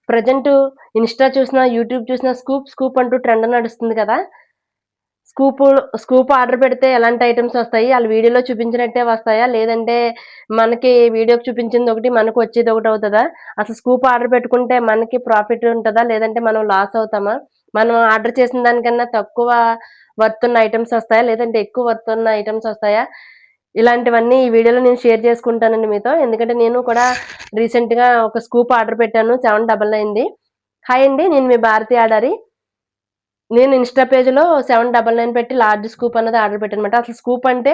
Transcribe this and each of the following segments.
Present Insta చూసినా, YouTube చూసినా scoop అంటూ ట్రెండ్ నడుస్తుంది కదా! స్కూపు స్కూప్ ఆర్డర్ పెడితే ఎలాంటి ఐటెమ్స్ వస్తాయి? ఆళ్ళు వీడియోలో చూపించినట్టే వస్తాయా? లేదంటే మనకి వీడియోకి చూపించిందొకటి, మనకొచ్చేదొకటి అవుతదా? అసలు స్కూప్ ఆర్డర్ పెట్టుకుంటే మనకి ప్రాఫిట్ ఉంటదా? లేదంటే మనం లాస్ అవుతామా? మనం ఆర్డర్ చేసిన దానికన్నా తక్కువ వర్త్ ఉన్న ఐటెమ్స్ వస్తాయా? లేదంటే ఎక్కువ వర్త్ ఉన్న ఐటెమ్స్ వస్తాయా? ఇలాంటివన్నీ ఈ వీడియోలో నేను షేర్ చేసుకుంటానండి మీతో. ఎందుకంటే నేను కూడా రీసెంట్‌గా ఒక స్కూప్ ఆర్డర్ పెట్టాను 799ది. హాయ్ అండి. నేను మీ భారతి ఆడారి. నేను ఇన్‌స్టా పేజ్‌లో 799 పెట్టి లార్జ్ స్కూప్ అన్నది ఆర్డర్ పెట్టానన్నమాట. అసలు స్కూప్ అంటే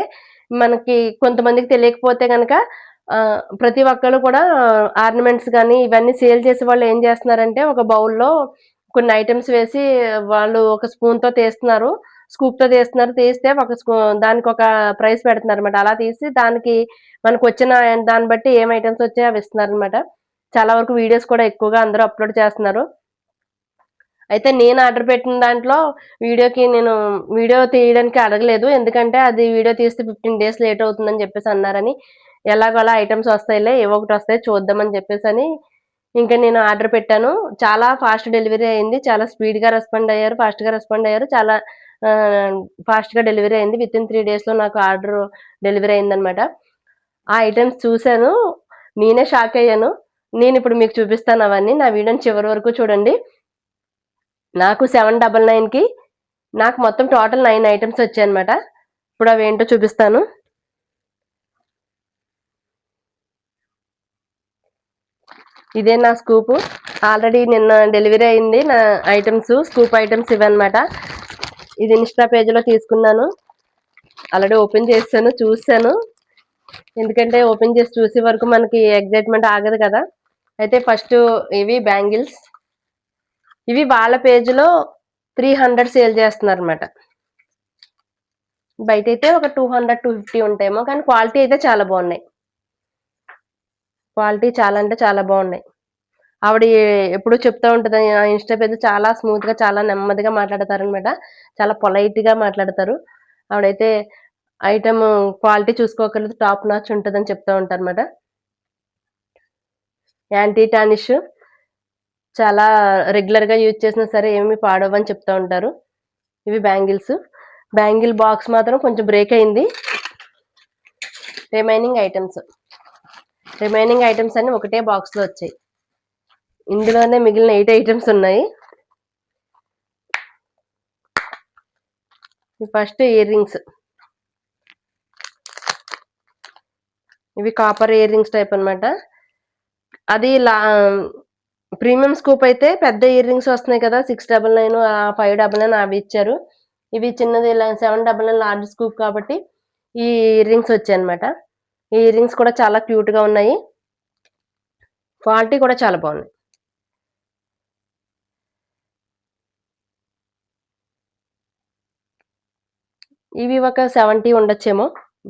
మనకి కొంతమందికి తెలియకపోతే గనక ప్రతి ఒక్కళ్ళు కూడా ఆర్నమెంట్స్ గాని, ఇవన్నీ సేల్ చేసేవాళ్ళు ఏం చేస్తున్నారంటే ఒక బౌల్‌లో కొన్ని ఐటెమ్స్ వేసి వాళ్ళు ఒక స్పూన్‌తో తీస్తున్నారు. స్కూప్‌తో తీస్తున్నారు. తీస్తే ఒక దానికొక ప్రైస్ పెడుతున్నారన్నమాట. అలా తీసి దానికి మనకొచ్చిన దాన్ని బట్టి ఏం ఐటెమ్స్ వచ్చాయో అవి ఇస్తున్నారన్నమాట. చాలా వరకు వీడియోస్ కూడా ఎక్కువగా అందరూ అప్‌లోడ్ చేస్తున్నారు. అయితే నేను ఆర్డర్ పెట్టిన దాంట్లో నేను వీడియో తీయడానికి అడగలేదు. ఎందుకంటే అది వీడియో తీస్తే 15 డేస్ లేట్ అవుతుందని చెప్పేసి అన్నారని, ఎలాగోలా ఐటెమ్స్ వస్తాయిలే ఏవో ఒకటి వస్తాయి చూద్దామని చెప్పేసని ఇంక నేను ఆర్డర్ పెట్టాను. చాలా ఫాస్ట్ డెలివరీ అయింది. చాలా స్పీడ్‌గా రెస్పాండ్ అయ్యారు. ఫాస్ట్‌గా రెస్పాండ్ అయ్యారు. చాలా ఆహ్, ఫాస్ట్‌గా డెలివరీ అయింది. వితిన్ 3 డేస్‌లో నాకు ఆర్డర్ డెలివరీ అయిందనమాట. ఆ ఐటెమ్స్ చూసాను. నేనే షాక్ అయ్యాను. నేనిప్పుడు మీకు చూపిస్తాను అవన్నీ. నా వీడియోని చివరి వరకు చూడండి. నాకు 799కి నాకు మొత్తం టోటల్ 9 ఐటెమ్స్ వచ్చాయన్నమాట. ఇప్పుడవేంటో చూపిస్తాను. ఇదే నా స్కూపు. ఆల్రెడీ నిన్న డెలివరీ అయింది. నా ఐటెమ్స్ స్కూప్ ఐటెమ్స్ ఇవన్నమాట. ఇది ఇన్‌స్టా పేజ్‌లో తీసుకున్నాను. ఆల్రెడీ ఓపెన్ చేసేసాను. చూసాను. ఎందుకంటే ఓపెన్ చేసి చూసే వరకు మనకి ఎక్సైట్‌మెంట్ ఆగదు కదా! అయితే ఫస్టు ఇవి బ్యాంగిల్స్. ఇవి వాళ్ళ పేజ్‌లో 300 సేల్ చేస్తున్నారన్నమాట. బయటైతే ఒక 200, 250 ఉంటాయేమో. కానీ క్వాలిటీ అయితే చాలా బావున్నాయి. క్వాలిటీ చాలా అంటే చాలా బావున్నాయి. ఆవిడ ఎప్పుడూ చెప్తా ఉంటది. ఇన్‌స్టా పేజ్ చాలా స్మూత్‌గా, చాలా నెమ్మదిగా మాట్లాడతారనమాట. చాలా పొలైట్‌గా మాట్లాడతారు. ఆవిడైతే ఐటెమ్ క్వాలిటీ చూసుకోక్కర్లేదు టాప్ నాచ్ ఉంటదని చెప్తా ఉంటారనమాట. యాంటీ టార్నిష్ చాలా రెగ్యులర్‌గా యూజ్ చేసినా సరే ఏమి పాడవని చెప్తా ఉంటారు. ఇవి బ్యాంగిల్స్. బ్యాంగిల్ బాక్స్ మాత్రం కొంచెం బ్రేక్ అయింది. Remaining items. రిమైనింగ్ ఐటెమ్స్ అన్నీ ఒకటే బాక్స్‌లో వచ్చాయి. ఇందులోనే మిగిలిన 8 ఐటెమ్స్ ఉన్నాయి. First ear rings. ఇవి కాపర్ ఇయర్ రింగ్స్ టైప్ అన్నమాట. అది ప్రీమియం స్కూప్ అయితే పెద్ద ఇయర్ రింగ్స్ వస్తున్నాయి కదా! 699 599 అవి ఇచ్చారు. ఇవి చిన్నది ఇలా 799 లార్జ్ స్కూప్ కాబట్టి ఈ ఇయర్ రింగ్స్ వచ్చాయన్నమాట. ఈ ఇయర్ రింగ్స్ కూడా చాలా క్యూట్‌గా ఉన్నాయి. క్వాలిటీ కూడా చాలా బావున్నాయి. ఇవి ఒక 70 ఉండొచ్చేమో.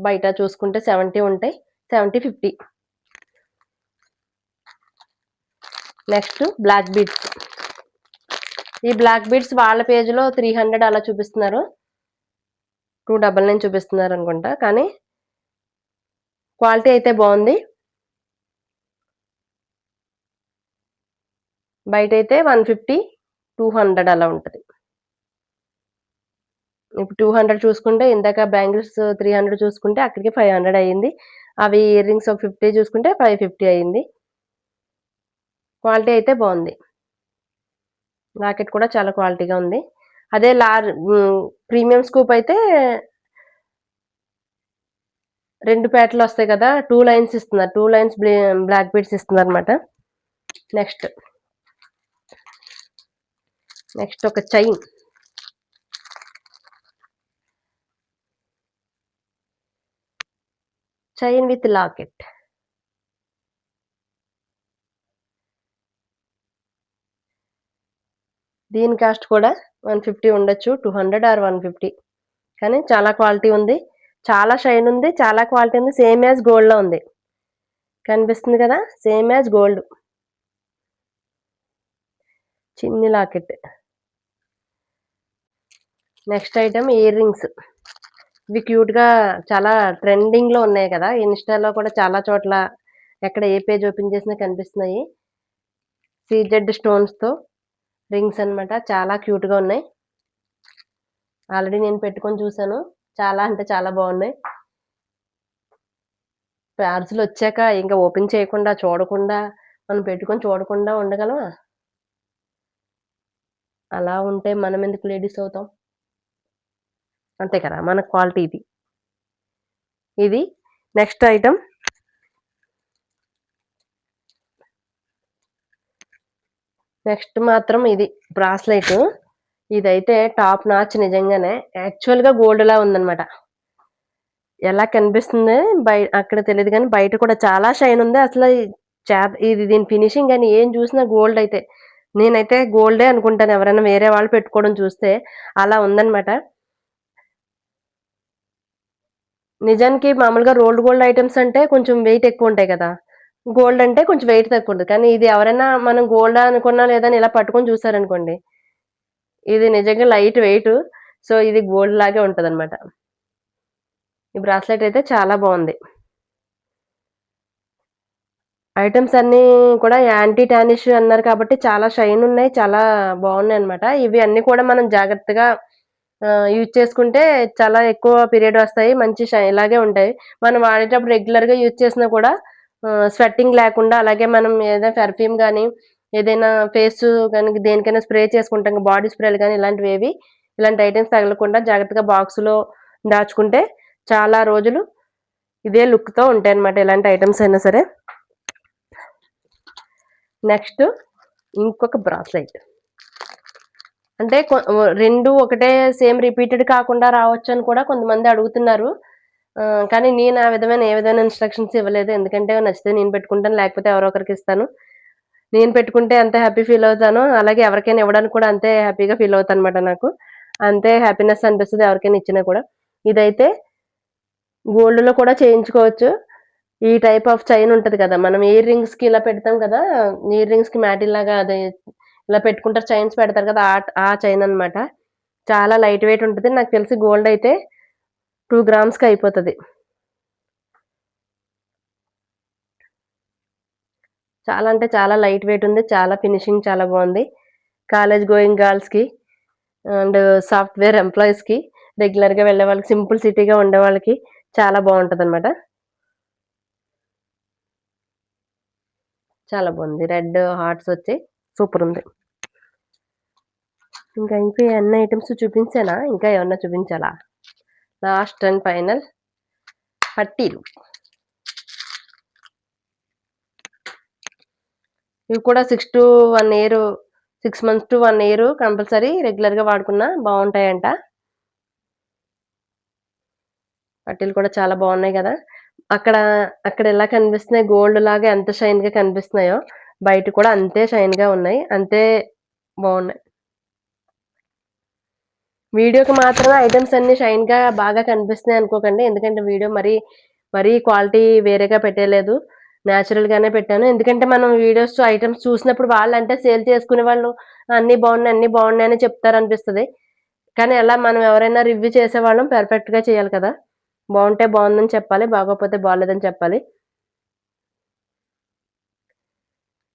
బయట చూసుకుంటే 70 ఉంటాయి. 70, 50. Next black beads. ఈ బ్లాక్ బీడ్స్ వాళ్ళ పేజ్‌లో 300 అలా చూపిస్తున్నారు. 299 చూపిస్తున్నారనుకుంటా. కానీ క్వాలిటీ అయితే బావుంది. బయటైతే 150, 200 అలా ఉంటది. ఇప్పుడు 200 చూసుకుంటే ఇందాక బ్యాంగిల్స్ 300 చూసుకుంటే అక్కడికి 500 అయింది. అవి ఇయర్ రింగ్స్ ఒక 50 చూసుకుంటే 550 అయింది. క్వాలిటీ అయితే బావుంది. లాకెట్ కూడా చాలా క్వాలిటీగా ఉంది. అదే ప్రీమియం స్కూప్ అయితే 2 పేటలొస్తాయి కదా! 2 లైన్స్ ఇస్తున్నారు. 2 లైన్స్ బ్లాక్ బీడ్స్ ఇస్తున్నారన్నమాట. నెక్స్ట్, నెక్స్ట్ ఒక చైన్. Chain with locket. దీని కాస్ట్ కూడా 150 ఉండొచ్చు. 200 ఆర్ 150. కానీ చాలా క్వాలిటీ ఉంది. చాలా షైన్ ఉంది. చాలా క్వాలిటీ ఉంది. సేమ్ యాజ్ గోల్డ్‌లో ఉంది. కనిపిస్తుంది కదా! Same as gold. చిన్ని locket. Next item earrings. ఇవి క్యూట్‌గా చాలా ట్రెండింగ్‌లో ఉన్నాయి కదా! ఇన్‌స్టాలో కూడా చాలా చోట్ల ఎక్కడ ఏ పేజ్ ఓపెన్ చేసినా కనిపిస్తున్నాయి. సీజెడ్ స్టోన్స్‌తో రింగ్స్ అన్నమాట. చాలా క్యూట్‌గా ఉన్నాయి. ఆల్రెడీ నేను పెట్టుకొని చూసాను. చాలా అంటే చాలా బాగున్నాయి. పార్సెలొచ్చాక ఇంక ఓపెన్ చేయకుండా, చూడకుండా, మనం పెట్టుకొని చూడకుండా ఉండగలమా? అలా ఉంటే మనమెందుకు లేడీస్ అవుతాం? అంతే కదా! మన క్వాలిటీ ఇది. ఇది నెక్స్ట్ ఐటెమ్ నెక్స్ట్ మాత్రం ఇది బ్రాస్లెట్. ఇదైతే టాప్ నాచ్ నిజంగానే. యాక్చువల్‌గా గోల్డ్‌లా ఉందన్నమాట. ఎలా కనిపిస్తుంది అక్కడ తెలీదు గానీ, బయట కూడా చాలా షైన్ ఉంది. అసల ఇది దీని ఫినిషింగ్ గాని ఏం చూసినా గోల్డ్ అయితే. నేనైతే గోల్డే అనుకుంటాను ఎవరైనా వేరే వాళ్ళు పెట్టుకోవడం చూస్తే. అలా ఉందన్నమాట. నిజానికి మామూలుగా రోల్డ్ గోల్డ్ ఐటెమ్స్ అంటే కొంచెం వెయిట్ ఎక్కువుంటాయి కదా! గోల్డ్ అంటే కొంచెం వెయిట్ తక్కువుంటది. కానీ ఇది ఎవరైనా మనం గోల్డా అనుకున్నా లేదా అని ఇలా పట్టుకొని చూసారనుకోండి, ఇది నిజంగా లైట్ వెయిటు. సో, ఇది గోల్డ్ లాగే ఉంటదన్నమాట. ఈ బ్రాస్లెట్ అయితే చాలా బావుంది. ఐటెమ్స్ అన్నీ కూడా యాంటీ టానిష్ అన్నారు కాబట్టి చాలా షైన్ ఉన్నాయి. చాలా బావున్నాయన్నమాట. ఇవి అన్నీ కూడా మనం జాగ్రత్తగా యూజ్ చేసుకుంటే చాలా ఎక్కువ పీరియడ్ వస్తాయి. మంచి ఇలాగే ఉంటాయి. మనం వాడేటప్పుడు రెగ్యులర్‌గా యూజ్ చేసినా కూడా స్వెట్టింగ్ లేకుండా అలాగే మనం ఏదైనా పెర్ఫ్యూమ్ గానీ, ఏదైనా ఫేసు గాని దేనికైనా స్ప్రే చేసుకుంటాం బాడీ స్ప్రేలు గానీ ఇలాంటివేవి ఇలాంటి ఐటెమ్స్ తగలకుండా జాగ్రత్తగా బాక్స్‌లో దాచుకుంటే చాలా రోజులు ఇదే లుక్‌తో ఉంటాయన్నమాట. ఎలాంటి ఐటెమ్స్ అయినా సరే. నెక్స్ట్ ఇంకొక బ్రాస్లెట్. అంటే 2 ఒకటే సేమ్ రిపీటెడ్ కాకుండా రావచ్చని కూడా కొంతమంది అడుగుతున్నారు. కానీ నేను ఆ విధమైన ఏ విధమైన ఇన్‌స్ట్రక్షన్స్ ఇవ్వలేదు. ఎందుకంటే నచ్చితే నేను పెట్టుకుంటాను. లేకపోతే ఎవరో ఒకరికిస్తాను. నేను పెట్టుకుంటే ఎంత హ్యాపీ ఫీల్ అవుతానో, అలాగే ఎవరికైనా ఇవ్వడానికి కూడా అంతే హ్యాపీగా ఫీల్ అవుతానన్నమాట నాకు. అంతే హ్యాపీనెస్ అనిపిస్తది ఎవరికైనా ఇచ్చినా కూడా. ఇదైతే గోల్డ్‌లో కూడా చేయించుకోవచ్చు. ఈ టైప్ ఆఫ్ చైన్ ఉంటది కదా! మనం ఇయర్ రింగ్స్‌కి ఇలా పెడతాం కదా! ఇయర్ రింగ్స్‌కి మ్యాటిల్‌లాగా అదే ఇలా పెట్టుకుంటారు చైన్స్ పెడతారు కదా! ఆ చైన్ అన్నమాట. చాలా లైట్ వెయిట్ ఉంటది. నాకు తెలిసి గోల్డ్ అయితే 2 గ్రామ్స్‌కి అయిపోతది. చాలా అంటే చాలా లైట్ వెయిట్ ఉంది. చాలా ఫినిషింగ్ చాలా బావుంది. కాలేజ్ గోయింగ్ గర్ల్స్‌కి అండ్ సాఫ్ట్‌వేర్ ఎంప్లాయీస్‌కి రెగ్యులర్‌గా వెళ్ళే వాళ్ళకి సింపుల్ సిటీగా ఉండేవాళ్ళకి చాలా బావుంటదన్నమాట. చాలా బావుంది. రెడ్ హార్ట్స్ వచ్చి సూపరుంది. ఇంకా అయిపోయాయి అన్ని ఐటెమ్స్ చూపించానా? ఇంకా ఏమన్నా చూపించాలా? లాస్ట్ అండ్ ఫైనల్ పట్టీలు. ఇవి కూడా 6 year 6 months to 1 year compulsory రెగ్యులర్‌గా వాడుకున్నా బావుంటాయంట. పట్టీలు కూడా చాలా బావున్నాయి గదా! అక్కడ అక్కడ ఎలా కనిపిస్తున్నాయి గోల్డ్ లాగా ఎంత షైన్‌గా కనిపిస్తున్నాయో, బయట కూడా అంతే షైన్‌గా ఉన్నాయి. అంతే బావున్నాయి. వీడియోకి మాత్రమే ఐటెమ్స్ అన్నీ షైన్‌గా బాగా కనిపిస్తున్నాయి అనుకోకండి. ఎందుకంటే వీడియో మరీ క్వాలిటీ వేరేగా పెట్టేయలేదు. నేచురల్‌గానే పెట్టాను. ఎందుకంటే మనం వీడియోస్ ఐటెమ్స్ చూసినప్పుడు వాళ్ళంటే సేల్ చేసుకునే వాళ్ళు అన్నీ బావున్నాయి అని చెప్తారనిపిస్తది. కానీ అలా మనం ఎవరైనా రివ్యూ చేసేవాళ్ళం పర్ఫెక్ట్‌గా చేయాలి కదా! బావుంటే బావుందని చెప్పాలి. బాగోకపోతే బాలేదని చెప్పాలి.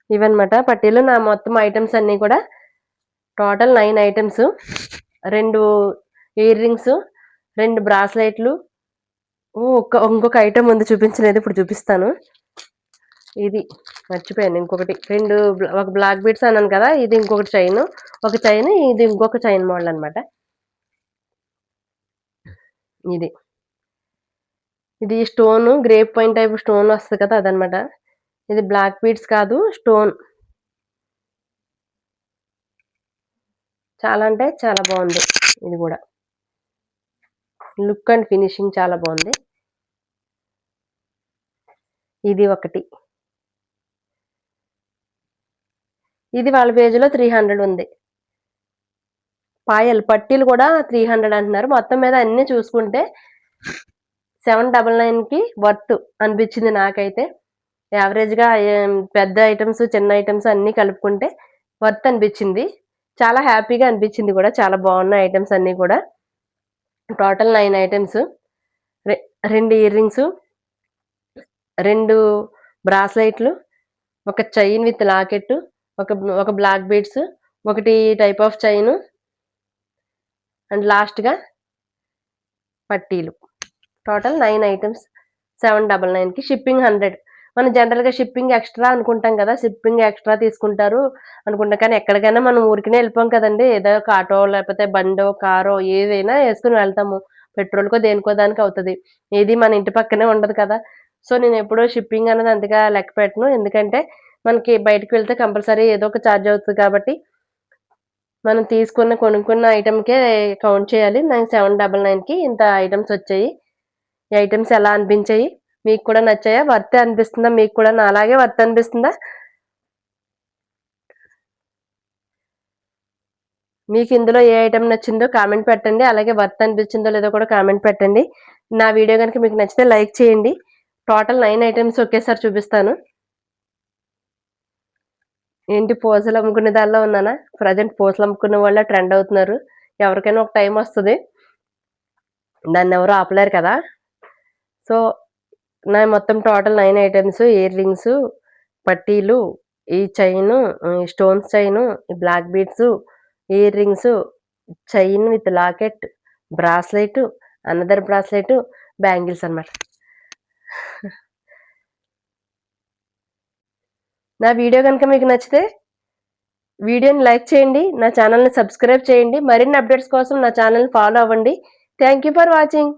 ఇవన్నమాట పట్టీలు. నా మొత్తం ఐటెమ్స్ అన్నీ కూడా టోటల్ 9 ఐటెమ్స్. 2 ear rings, 2 బ్రాస్లెట్‌లు. ఇంకొక ఐటెమ్ ఉంది చూపించలేదు. ఇప్పుడు చూపిస్తాను. ఇది మర్చిపోయాను ఇంకొకటి. ఒక బ్లాక్ బీడ్స్ అన్నాను కదా! ఇది ఇంకొకటి చైను. ఒక చైను, ఇది ఇంకొక చైన్ మోడల్ అన్నమాట. ఇది. ఇది stone grape wine type stone వస్తది కదా! అదన్నమాట. ఇది బ్లాక్ బీడ్స్ కాదు స్టోన్. చాలా అంటే చాలా బావుంది. ఇది గూడా. లుక్ అండ్ ఫినిషింగ్ చాలా బావుంది. ఇది ఒకటి. ఇది వాళ్ళ పేజ్‌లో 300 ఉంది. పట్టీలు కూడా 300 అంటున్నారు. మొత్తం మీద అన్నీ చూసుకుంటే 799కి వర్త్ అనిపించింది నాకైతే. యావరేజ్‌గా పెద్ద ఐటెమ్స్, చిన్న ఐటెమ్స్ అన్నీ కలుపుకుంటే వర్త్ అనిపించింది. చాలా హ్యాపీగా అనిపించింది కూడా. చాలా బావున్నాయి ఐటెమ్స్ అన్నీ కూడా. Total 9 items. రె 2 ఇయర్ రింగ్స్, 2 బ్రాస్లెట్‌లు, ఒక చైన్ విత్ లాకెట్టు, ఒక ఒక బ్లాక్ బీడ్స్, ఒకటి టైప్ ఆఫ్ చైను అండ్ లాస్ట్‌గా పట్టీలు. టోటల్ 9 ఐటెమ్స్ 799కి షిప్పింగ్ 100. మనం జనరల్‌గా షిప్పింగ్ ఎక్స్‌ట్రా అనుకుంటాం కదా! షిప్పింగ్ ఎక్స్‌ట్రా తీసుకుంటారు అనుకుంటాం. కానీ ఎక్కడికైనా మనం ఊరికనే వెళ్ళిపోం కదండీ! ఏదో ఒక ఆటో లేకపోతే బండో, కారో ఏదైనా యేసుకొని వెళ్తాము. పెట్రోల్‌కో దేనికో దానికి అవుతది. ఏది మన ఇంటి పక్కనే ఉండదు కదా! సో, నేనెప్పుడూ షిప్పింగ్ అన్నది అంతగా లెక్క పెట్టను. ఎందుకంటే మనకి బయటికి వెళ్తే కంపల్సరీ ఏదో ఒక చార్జ్ అవుతది కాబట్టి మనం కొనుక్కున్న ఐటెమ్‌కే కౌంట్ చేయాలి. నాకు 799కి ఇంత ఐటెమ్స్ వచ్చాయి. ఈ ఐటెమ్స్ ఎలా అనిపించాయి? మీకు కూడా నచ్చాయా? వర్తే అనిపిస్తుందా? మీకు కూడా నాలాగే వర్త్ అనిపిస్తుందా? మీకు ఇందులో ఏ ఐటెమ్ నచ్చిందో కామెంట్ పెట్టండి. అలాగే వర్త్ అనిపించిందో లేదో కూడా కామెంట్ పెట్టండి. నా వీడియో గనుక మీకు నచ్చితే లైక్ చేయండి. టోటల్ 9 ఐటెమ్స్ ఒకేసారి చూపిస్తాను. ఏంటి పూసలు అమ్ముకునే దానిలో ఉన్నానా? ప్రెజెంట్ పూసలు అమ్ముకునే వాళ్ళే ట్రెండ్ అవుతున్నారు. ఎవరికైనా ఒక టైమ్ వస్తది. దాన్నెవరు ఆపలేరు కదా! సో, నాయి మొత్తం టోటల్ 9 ఐటెమ్స్ ఇయర్ రింగ్సు, పట్టీలు, ఈ చైను, ఈ స్టోన్స్ చైను, ఈ black beads, earrings, chain with locket, bracelet, another bracelet, bangles అన్నమాట. నా వీడియో గనుక మీకు నచ్చితే వీడియోని లైక్ చేయండి. నా ఛానెల్‌ని సబ్స్క్రైబ్ చేయండి. మరిన్ని అప్డేట్స్ కోసం నా ఛానెల్‌ని ఫాలో అవ్వండి. Thank you for watching.